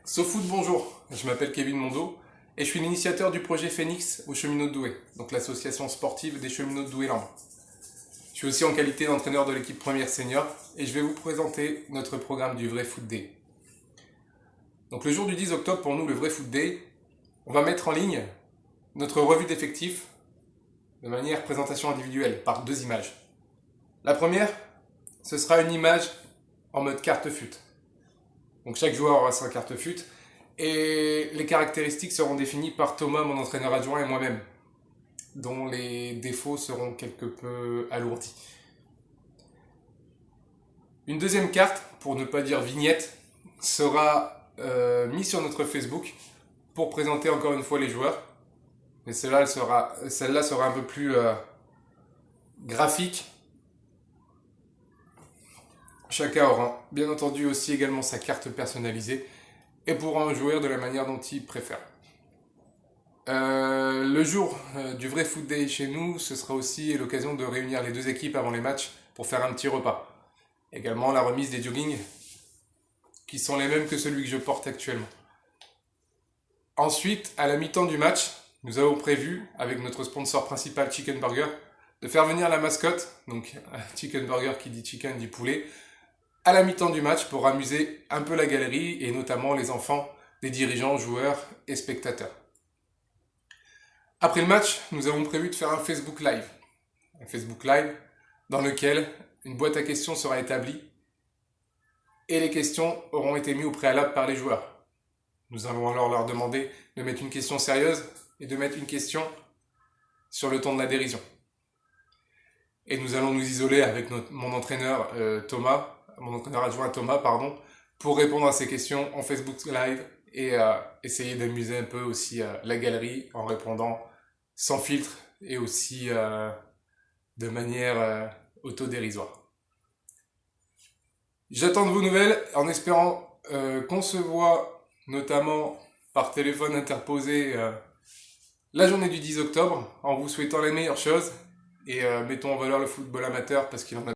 SoFoot, bonjour, je m'appelle Kevin Mondo et je suis l'initiateur du projet Phoenix aux Cheminots de Douai, donc l'association sportive des Cheminots de Douai-Lambres. Je suis aussi en qualité d'entraîneur de l'équipe première senior et je vais vous présenter notre programme du Vrai Foot Day. Donc le jour du 10 octobre, pour nous, le Vrai Foot Day, on va mettre en ligne notre revue d'effectifs de manière présentation individuelle par 2 images. La première, ce sera une image en mode carte fut. Donc chaque joueur aura sa carte fut et les caractéristiques seront définies par Thomas, mon entraîneur adjoint, et moi-même, dont les défauts seront quelque peu alourdis. Une deuxième carte, pour ne pas dire vignette, sera mise sur notre Facebook pour présenter encore une fois les joueurs. Mais celle-là sera un peu plus graphique. Chacun aura bien entendu aussi également sa carte personnalisée et pourra en jouer de la manière dont il préfère. Le jour du Vrai Foot Day chez nous, ce sera aussi l'occasion de réunir les 2 équipes avant les matchs pour faire un petit repas. Également la remise des joggings qui sont les mêmes que celui que je porte actuellement. Ensuite, à la mi-temps du match, nous avons prévu, avec notre sponsor principal Chicken Burger, de faire venir la mascotte, donc Chicken Burger qui dit chicken dit poulet, à la mi-temps du match pour amuser un peu la galerie et notamment les enfants des dirigeants, joueurs et spectateurs. Après le match, nous avons prévu de faire un Facebook Live. Un Facebook Live dans lequel une boîte à questions sera établie et les questions auront été mises au préalable par les joueurs. Nous allons alors leur demander de mettre une question sérieuse et de mettre une question sur le ton de la dérision. Et nous allons nous isoler avec mon entraîneur mon entraîneur adjoint Thomas, pour répondre à ces questions en Facebook Live et essayer d'amuser un peu aussi la galerie en répondant sans filtre et aussi de manière autodérisoire. J'attends de vos nouvelles en espérant qu'on se voit notamment par téléphone interposé la journée du 10 octobre en vous souhaitant les meilleures choses et mettons en valeur le football amateur parce qu'il en a